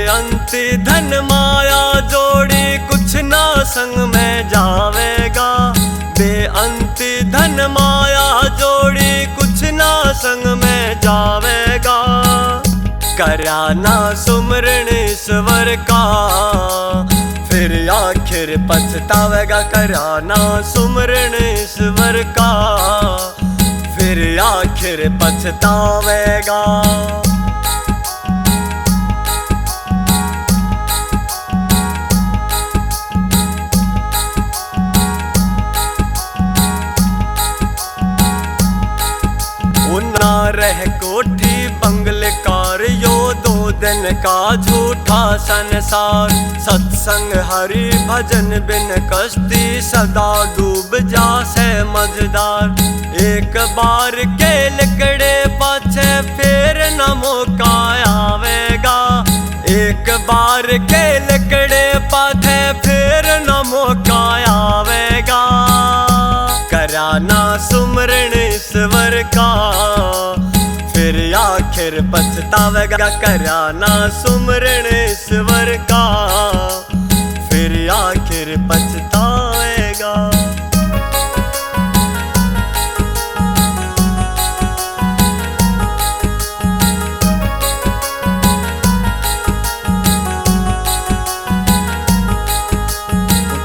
बेअंती धन माया जोड़ी कुछ ना संग में जावेगा। बेअंती धन माया जोड़ी कुछ ना संग में जावेगा। करया ना सुमरण ईश्वर का फिर आखिर पछतावेगा। करया ना सुमरण ईश्वर का फिर आखिर पछतावेगा। ना रह कोठी बंगले कार यो 2 दिन का झूठा संसार। सत्संग हरि भजन बिन कश्ती सदा डूब जासे मझदार। एक बार के लकड़े पाछे फिर न मौका आवेगा। एक बार के लकड़े पाछे फिर न मौका आवेगा। करया ना सुमरण ईश्वर का फिर आखिर पछतावेगा। करया ना सुमरण ईश्वर का फिर आखिर पछतावेगा।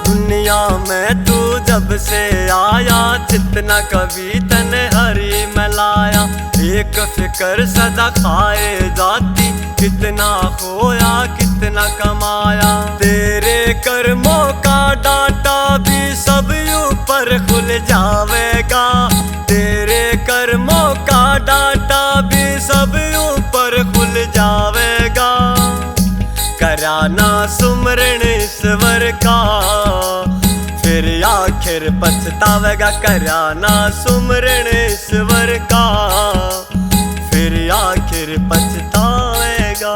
दुनिया में तू जब से आया जितना कभी तने हरी मिलाया। एक फिकर सदा खाए जाती कितना खोया कितना कमाया। तेरे कर्मों का डाटा भी सब ऊपर खुल जावेगा। तेरे कर्मों का डाटा भी सब ऊपर खुल जावेगा। करया ना सुमरण ईश्वर का फिर आखिर पछतावेगा। करया ना सुमरण ईश्वर का फिर आखिर पछतावेगा।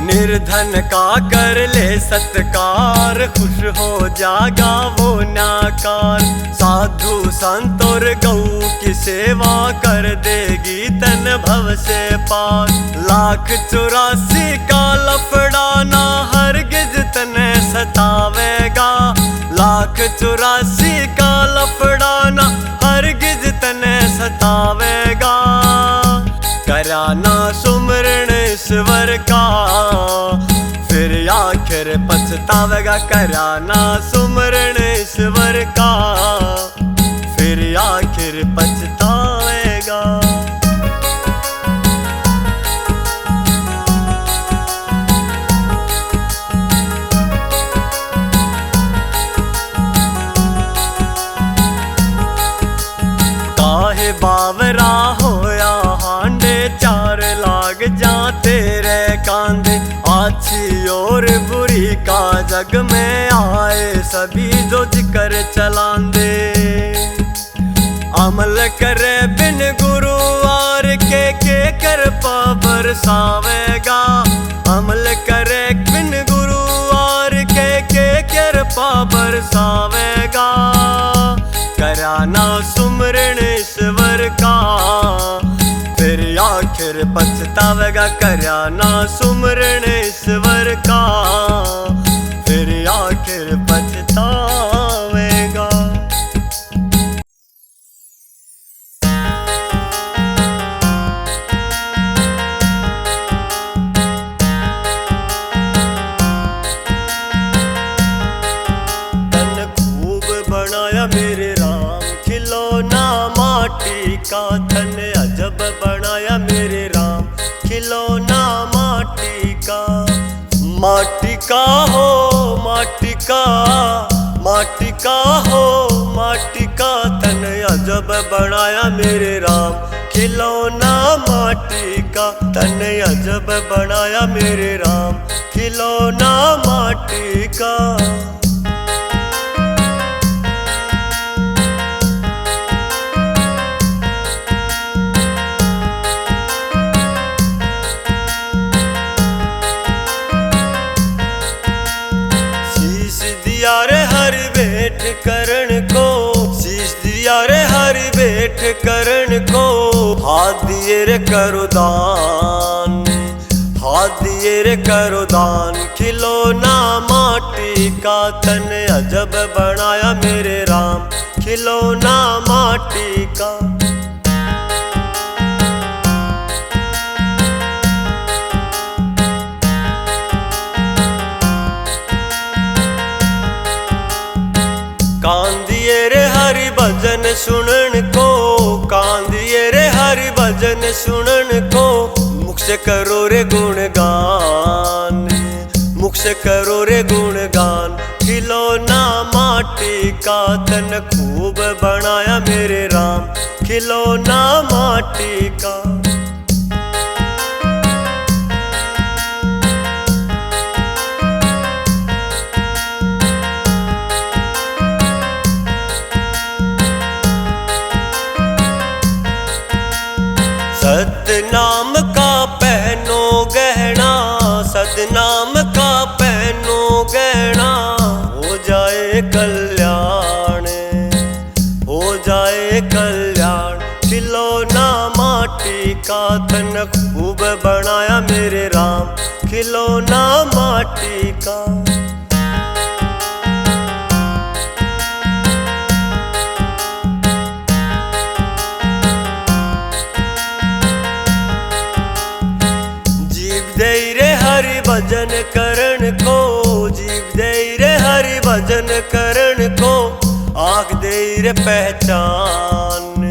निर्धन का कर ले सत्कार खुश हो जागा वो नाकार। साधु संत और गऊ की सेवा कर देगी तन भव से पार। 1,84 का लफड़ा ना हरगिज तने सतावेगा। 1,84 का लफड़ा ना हरगिज तने सतावेगा। करया ना सुमरण ईश्वर का फिर आखिर पछतावेगा। करया ना सुमरण ईश्वर का फिर आखिर पछतावेगा। काहे बावरा होया हांडे 4 लाग जा तेरे कांधे। अच्छी और बुरी का जग में आए सभी जो जिक्र चलांदे। अमल करे बिन गुरुवार के कृपा बरसावेगा। अमल करे बिन गुरुवार के कृपा बरसावेगा। करया ना सुमरण ईश्वर का फिर आखिर पछतावेगा। करया ना सुमरण ईश्वर का फिर आखिर पछतावेगा। तन खूब बनाया मेरे राम खिलौना माटी का। तन अजब बनाया मेरे राम खिलौना माटी का। माटी का हो माटी का माटी का हो माटी का। तन अजब बनाया मेरे राम खिलौना माटी का। तन अजब बनाया मेरे राम खिलौना माटी का। करण को हाथ दिए रे करो दान, हाथ दिए रे करो दान। खिलौना माटी का तन अजब बनाया मेरे राम, खिलौना माटी का। कान दिए रे हरि भजन सुनन को, कान दिए रे हरि भजन सुनन को। मुख से करो रे गुणगान, मुख से करो रे गुणगान। खिलौना माटी का तन खूब बनाया मेरे राम, खिलौना माटी का। सतनाम का पहनो गहना, सतनाम का पहनो गहना। हो जाए कल्याण, हो जाए कल्याण। खिलौना माटी का तन खूब बनाया मेरे राम, खिलौना माटी का। दे रे हरि भजन करण को, जीव दे रे हरि भजन करण को। आँख दे रे पहचान,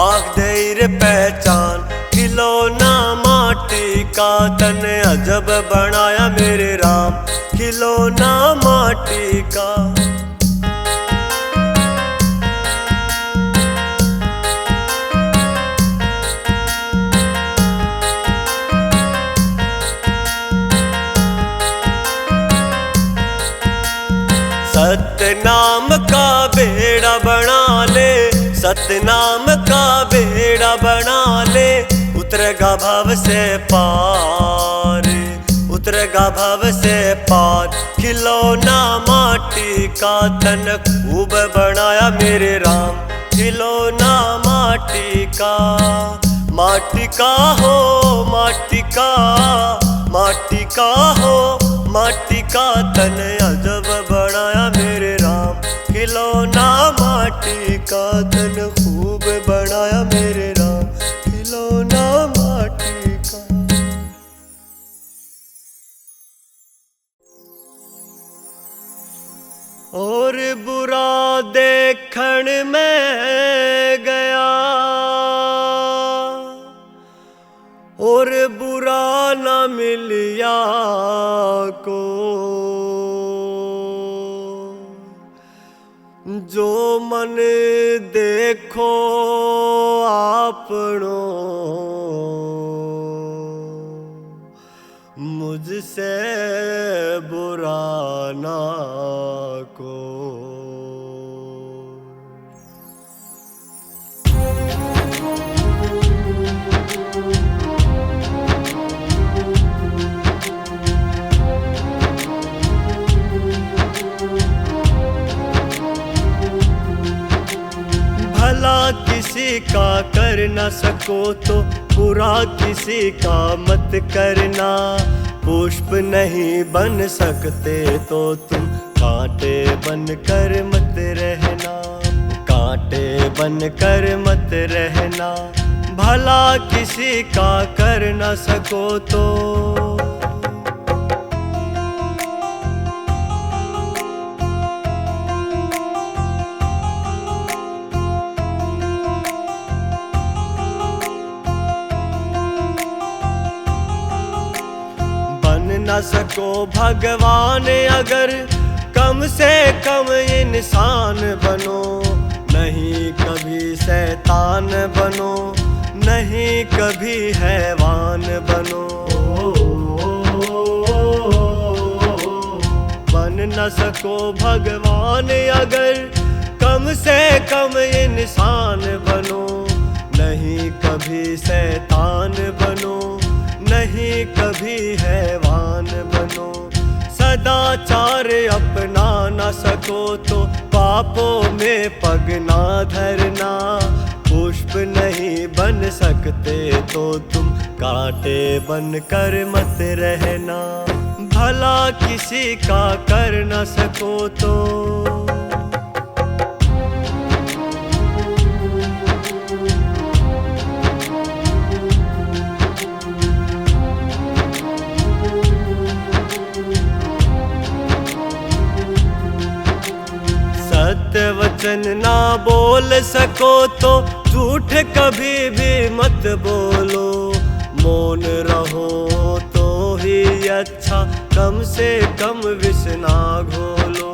आँख दे रे पहचान। खिलौना माटी का तन अजब बनाया मेरे राम, खिलौना माटी का। सतनाम का बेड़ा बना ले, सतनाम का बेड़ा बना ले। उतरेगा भव से पार, उतरेगा भव से पार। खिलौना माटी का तन खूब बनाया मेरे राम, खिलौना माटी का। माटी का हो माटी का, माटी का हो माटी का तन अजब बनाया मेरे राम, खिलौना माटी का तन खूब बनाया मेरे राम, खिलौना माटी का। और बुरा देखण में गया, और बुरा न मिलिया को। जो मन देखो आपनो, मुझसे बुरा ना को। भला किसी का कर न सको तो बुरा किसी का मत करना। पुष्प नहीं बन सकते तो तुम कांटे बन कर मत रहना, कांटे बन कर मत रहना। भला किसी का कर न सको तो न सको भगवान अगर कम से कम इंसान बनो। नहीं कभी शैतान बनो, नहीं कभी हैवान बनो। बन न सको भगवान अगर कम से कम इंसान बनो। नहीं कभी शैतान बनो, नहीं कभी हैवान बनो। सदाचार अपना न सको तो पापों में पग ना धरना। बन सकते तो तुम कांटे बन कर मत रहना। भला किसी का कर न सको तो सत्य वचन ना बोल सको तो झूठ कभी भी मत बोलो। मौन रहो तो ही अच्छा, कम से कम विष ना घोलो।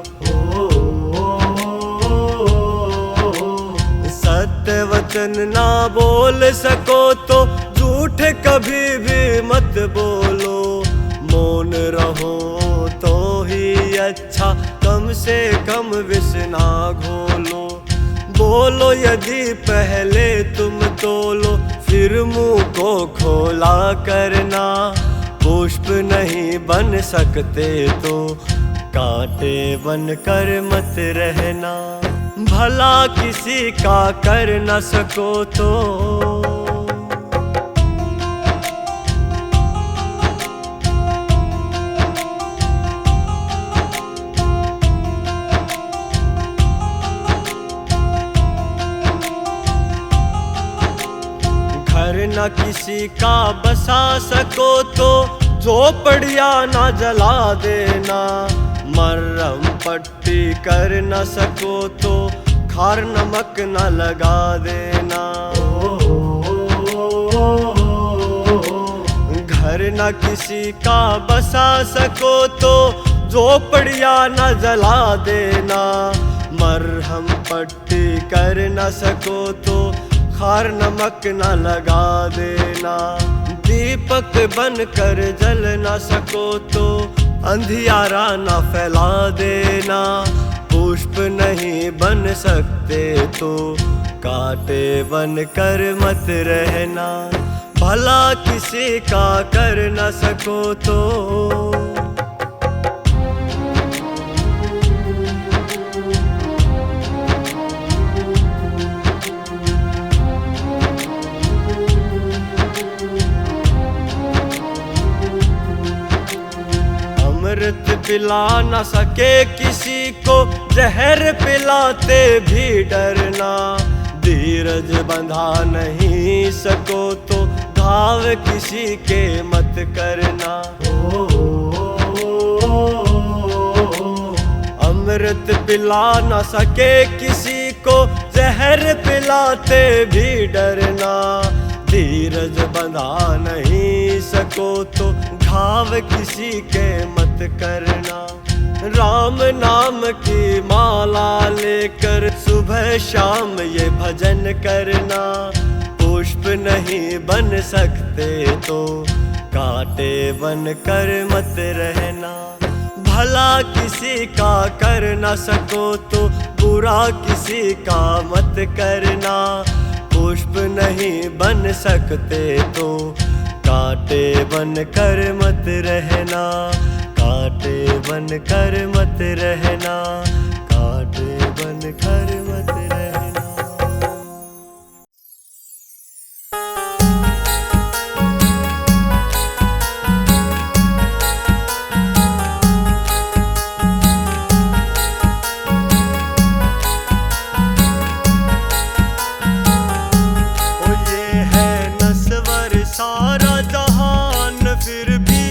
सत्य वचन ना बोल सको तो झूठ कभी भी मत बोलो। मौन रहो तो ही अच्छा, कम से कम विष ना घोलो। बोलो यदि पहले तुम तोलो, फिर मुंह को खोला करना। पुष्प नहीं बन सकते तो कांटे बन कर मत रहना। भला किसी का कर न सको तो घर न किसी का बसा सको तो झोपड़ियाँ न जला देना। मरहम पट्टी कर न सको तो खार नमक न लगा देना। घर न किसी का बसा सको तो झोपड़ियाँ न जला देना। मरहम पट्टी कर न सको तो खार नमक न लगा देना। दीपक बन कर जल न सको तो अंधियारा न फैला देना। पुष्प नहीं बन सकते तो कांटे बन कर मत रहना। भला किसी का कर न सको तो अमृत पिला न सके किसी को, जहर पिलाते भी डरना। धीरज बंधा नहीं सको तो घाव किसी के मत करना। अमृत पिला न सके किसी को, जहर पिलाते भी डरना। धीरज बंधा नहीं सको तो घाव किसी के मत करना। राम नाम की माला लेकर सुबह शाम ये भजन करना। पुष्प नहीं बन सकते तो कांटे बन कर मत रहना। भला किसी का कर न सको तो बुरा किसी का मत करना। पुष्प नहीं बन सकते तो कांटे बन कर मत रहना। कांटे बन कर मत रहना। कांटे बन कर मत रहना। ओ ये है नस्वर सारा जहान, फिर भी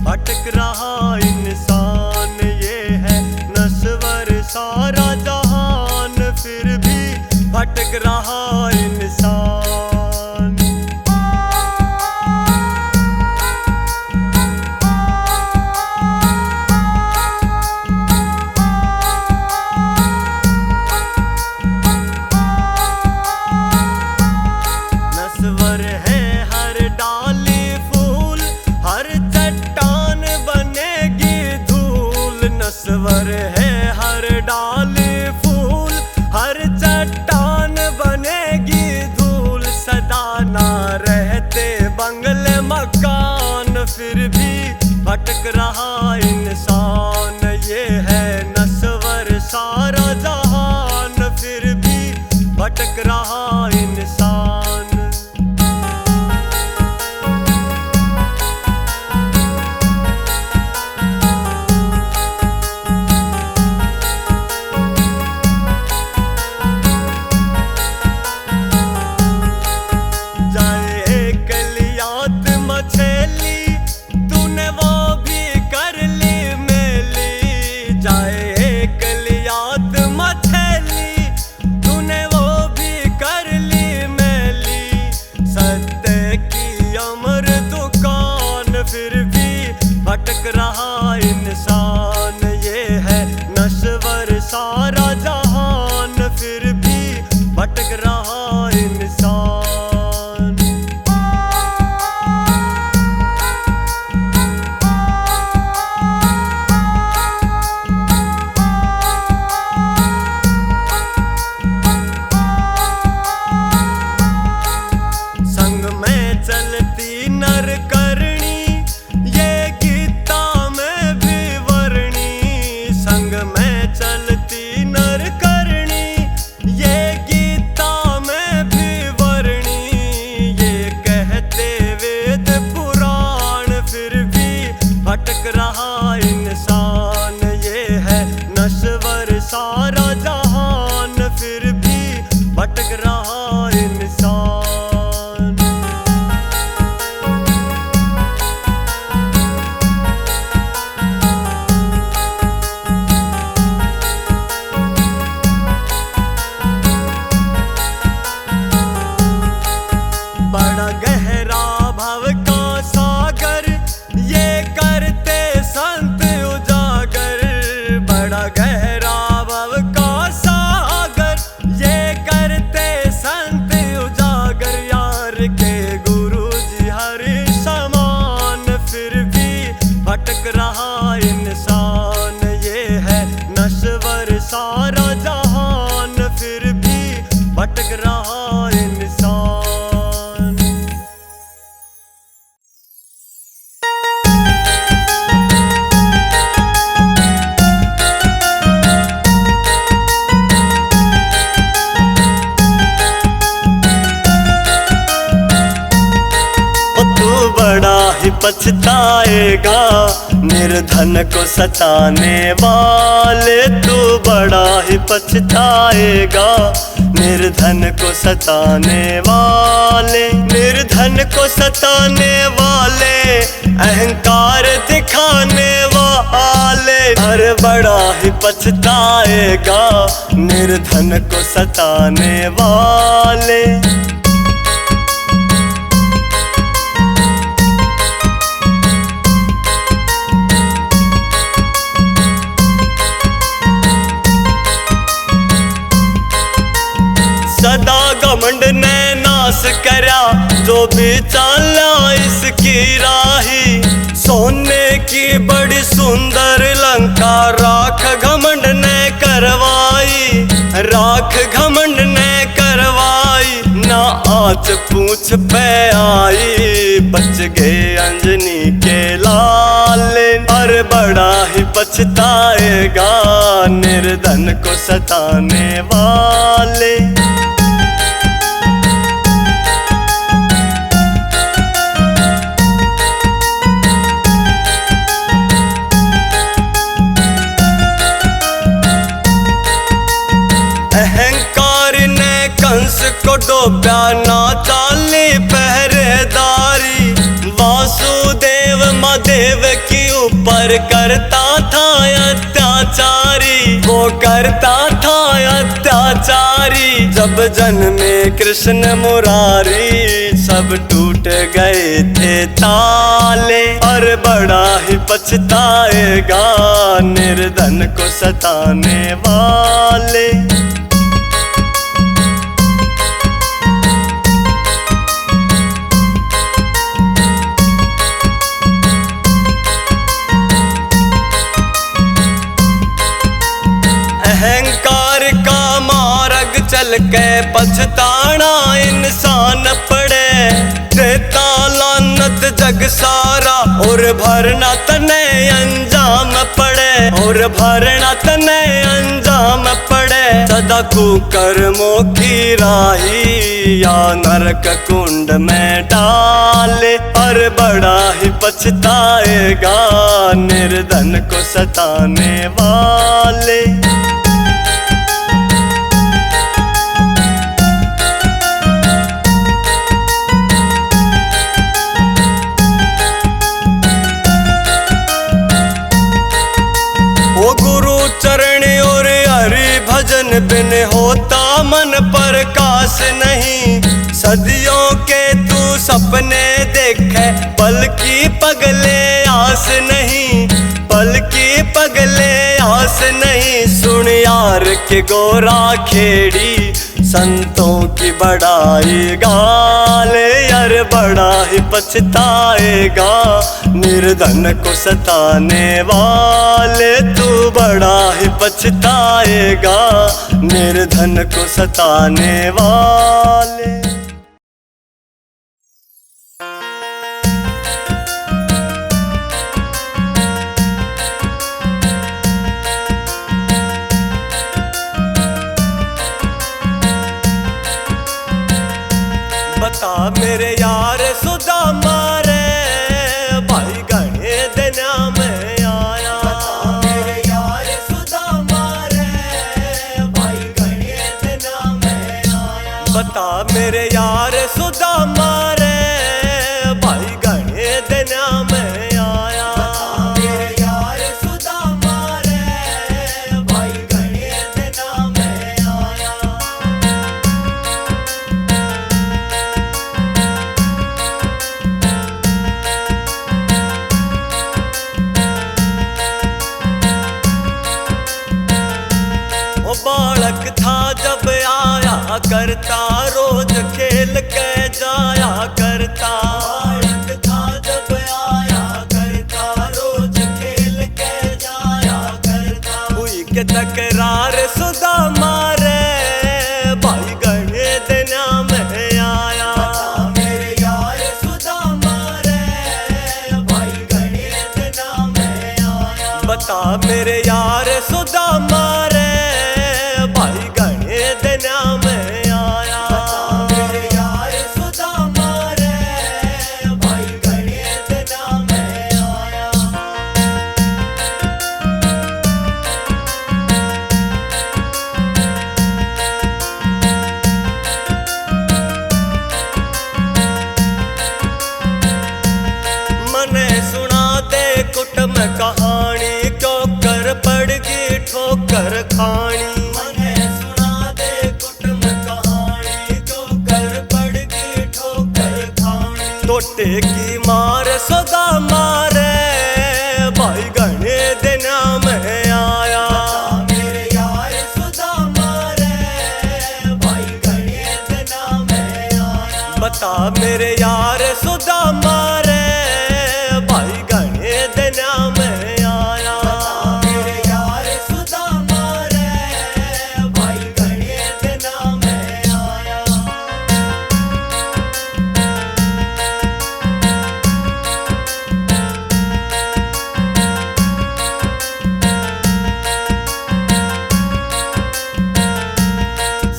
भटक रहा इंसान। ये है नस्वर सारा जहान, फिर भी भटक रहा इंसान। नस्वर है हर डाली फूल, हर चट्टान बनेगी धूल। नस्वर है हर डाली फूल, हर चट्टान बनेगी धूल। सदा ना रहते बंगले मकान, फिर भी भटक रहा इंसान। ये है नस्वर सारा जहान, फिर भी भटक रहा इंसान। संग में चलती नर करनी, ये गीता में भी वर्णी। ये कहते वेद पुराण फिर भी भटक रहा इंसान। ये है नश्वर सारा जहान फिर भी भटक रहा इंसान। बड़ा गहरा भव का सागर ये करते संत उजागर। बड़ा गहरा भव का सागर ये करते संत उजागर। यार के गुरु जी हर समान फिर भी भटक रहा इंसान। ये है नश्वर सारा जहान फिर भी भटक रहा इंसान। बड़ा ही पछताएगा निर्धन को सताने वाले। तू बड़ा ही पछताएगा निर्धन को सताने वाले। निर्धन को सताने वाले अहंकार दिखाने वाले। हर बड़ा ही पछताएगा निर्धन को सताने वाले। सदा घमंड ने नाश करया जो भी चाला इसकी राही। सोने की बड़ी सुंदर लंका राख घमंड ने करवाई। राख घमंड ने करवाई ना आज पूछ पे आई। बच गए अंजनी के लाले। और बड़ा ही पछताएगा निर्धन को सताने वाले। अहंकार ने कंस को डोब्या ना चाली पहरेदारी। वासुदेव महादेव के ऊपर करता था अत्याचारी। वो करता था अत्याचारी। जब जन्मे कृष्ण मुरारी सब टूट गए थे ताले। और बड़ा ही पछताएगा निर्धन को सताने वाले। अहंकार का मार्ग चल के पछताना इंसान पड़े। देता लानत जग सारा और भरना तने अंजाम पड़े। और भरना तने अंजाम पड़े। सदा कुकर्मों की राही या नरक कुंड में डाले। और बड़ा ही पछताएगा निर्धन को सताने वाले। ओ गुरु चरण और हरि भजन बिन होता मन प्रकाश नहीं। सदियों के तू सपने देखे पल की पगले आस नहीं। पल की पगले आस नहीं। सुन यार के गोरा खेड़ी संतों की बड़ाई गाले। यार बड़ा ही पछताएगा निर्धन को सताने वाले। तू बड़ा ही पछताएगा निर्धन को सताने वाले। मेरे यार सुदामा रे भाई घने दिना में आया। मेरे यार सुदामा रे भाई घने दिना में आया। बता मेरे यार सुदामा रे भाई घने दिना में आया। मेरे यार सुदामा रे भाई घने दिना में आया। बालक था जब आया करता रोज खेल के जाया करता। बालक था जब आया करता रोज खेल के जाया करता। हुई के तकरार सुदामा रे भाई घने दिना में आया। मेरे यार सुदामा रे भाई घने दिना में आया। बता मेरे यार सुदामा रे भाई घने दिना में आया। मेरे यार सुदामा रे भाई घने दिना में आया। मने सुना दे कुटुम कहानी क्यों कर पड़ गई ठोकर खानी। टोटे की मार सुदामा रे भाई घने दिना में आया। मेरे यार सुदामा रे भाई घने दिना में आया। बता मेरे यार सुदामा रे भाई घने दिना में आया। मेरे यार सुदामा रे भाई घने दिना में आया।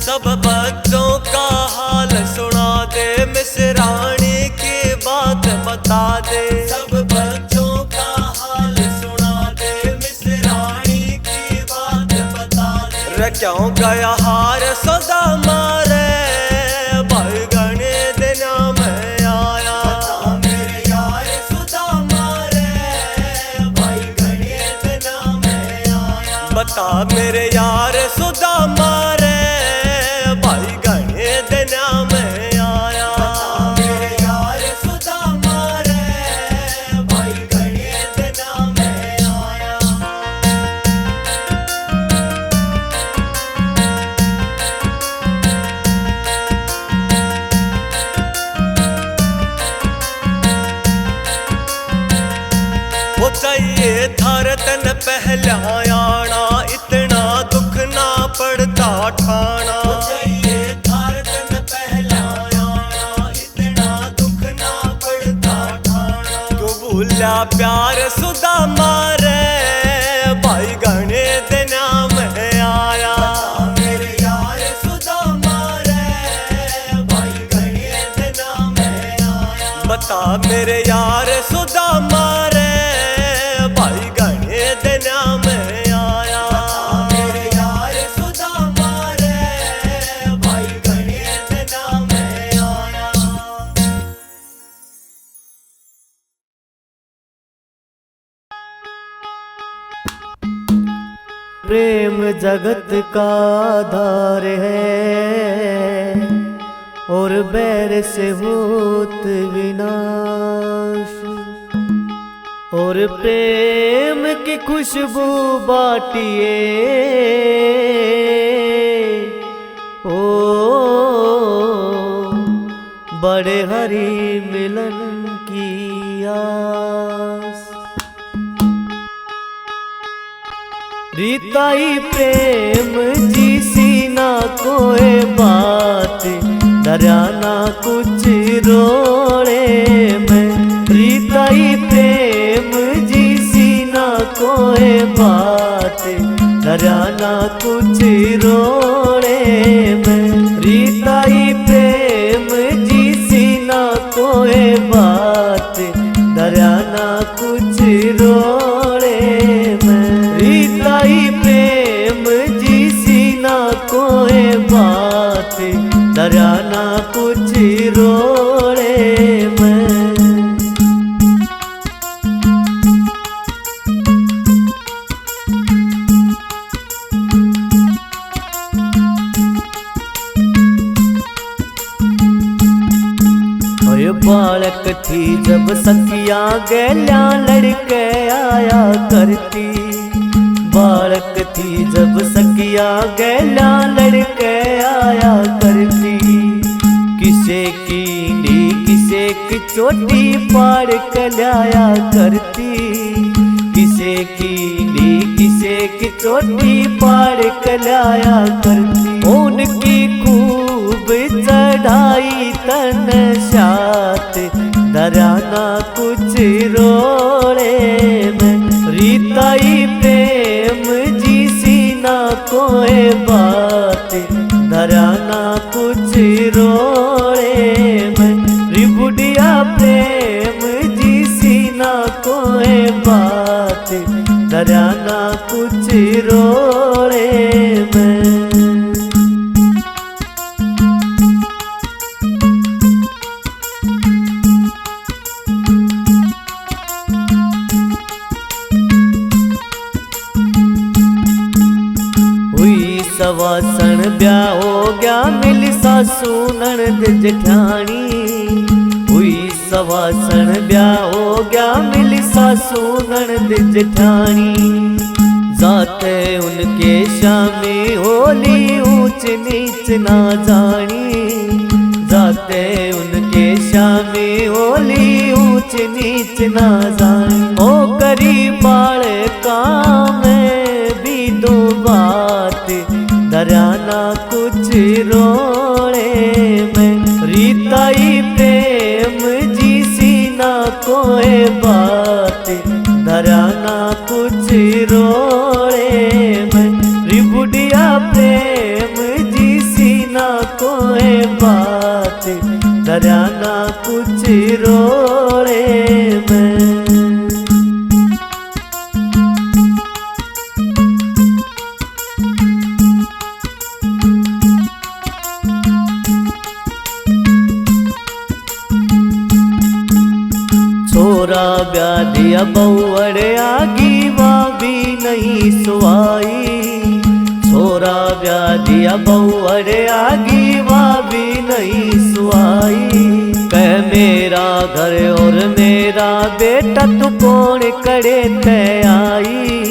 सब बच्चों का हाल सुना दे मिसरानी की बात बता दे। सब बच्चों का हाल सुना दे मिसरानी की बात बता दे। रे क्यों गया हार सुदामा रे भाई घने दिना में आया। मेरे यार सुदामा रे भाई घने दिना में आया। बता मेरे यार सुदामा रे भाई घने दिना में आया। मेरे यार सुदामा रे भाई घने दिना में आया। वो चाहिए थार तन पहला आना इतना दुख ना पड़ता ठाना। भूला प्यार सुदामा रे भाई घने दिना में आया। मेरे यार सुदामा रे भाई घने दिना में आया। बता मेरे यार सुदामा रे भाई घने दिना में आया। मेरे यार सुदामा रे भाई घने दिना में आया। प्रेम जगत का आधार है और बैर से होत विनाश। और प्रेम की खुशबू बाटिए ओ बड़े हरी मिलन की आस। रीताई प्रेम जिसी ना कोई बात डराना कुछ रोड़े में। रीताई प्रेम जिसी ना कोई बात डराना कुछ रोड़े में। रीताई प्रेम जिसी कोई बात, डराना कुछ रोड़े में। रीताई प्रेम जिसी ना कोई बात, डराना कुछ रोड़े में। बालक थी जब सखिया गैल्या लड़के आया करती, बालक थी जब सखिया गैल्या लड़के आया करती। किसे की डी किसे की चोटी पाड़ के लाया करती, किसे की डी किसे की चोटी पाड़ के लाया करती। उनकी खूब चढ़ाई तन साथ, डराना कुछ रोड़े में। रीताई प्रेम जिसी ना कोई बात, डराना कुछ रोड़े में। रिबुढ़िया प्रेम जिसी ना कोई बात, डराना कुछ रोड़े में। सवासन ब्याह हो गया मिल सासू ननद जेठानी, हुई सवासन ब्याह हो गया मिल सासू ननद जेठानी। जाते उनके शामी होली ऊंच नीच ना जानी, जाते उनके शामी होली ऊंच नीच ना जानी। ओ करी बाल काम भी दो बात, डराना कुछ रोड़े में। रीताई प्रेम जिसी ना कोई बात, डराना कुछ रोड़े में। रिबुढ़िया प्रेम जिसी ना कोई बात, डराना कुछ रोड़े में। छोरा ब्यादिया बहुअड़ आगी भी नहीं सुहाई, छोरा ब्यादिया बहुअड़ आगी भी नहीं सुहाई। कह मेरा घर और मेरा बेटा तू कौन करे ते आई,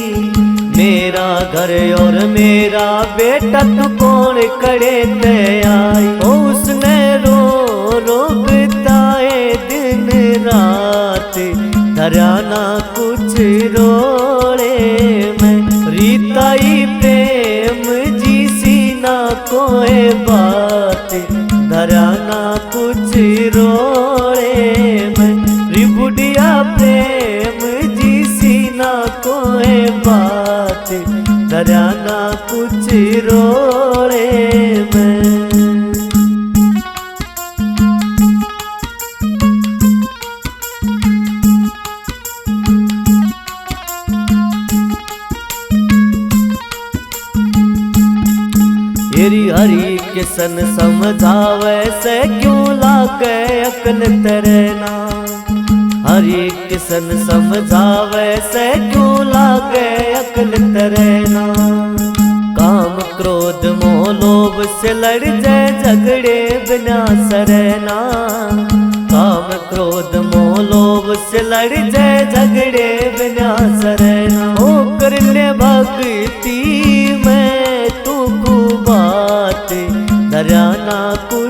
मेरा घर और मेरा बेटा तू कौन करे ते आई। उसने रो रो बिताए दिन रात, डराना कुछ रोड़े में। रीताई प्रेम जिसी ना कोई बात, डराना कुछ रोड़े में। रिबुढ़िया प्रेम जिसी ना कोई बात, डराना कुछ रोड़े में। हरी हरी किसन समझावे से क्यों लागे अकल तरना, हरी किसन समझावे से क्यों लागे अकल तरना। काम क्रोध मोह लोभ से लड़ जाए झगड़े बिना सरना, काम क्रोध मोह लोभ से लड़ जाए झगड़े बिना सरना। ओ कर ले भक्ति में तू बात, डराना कुछ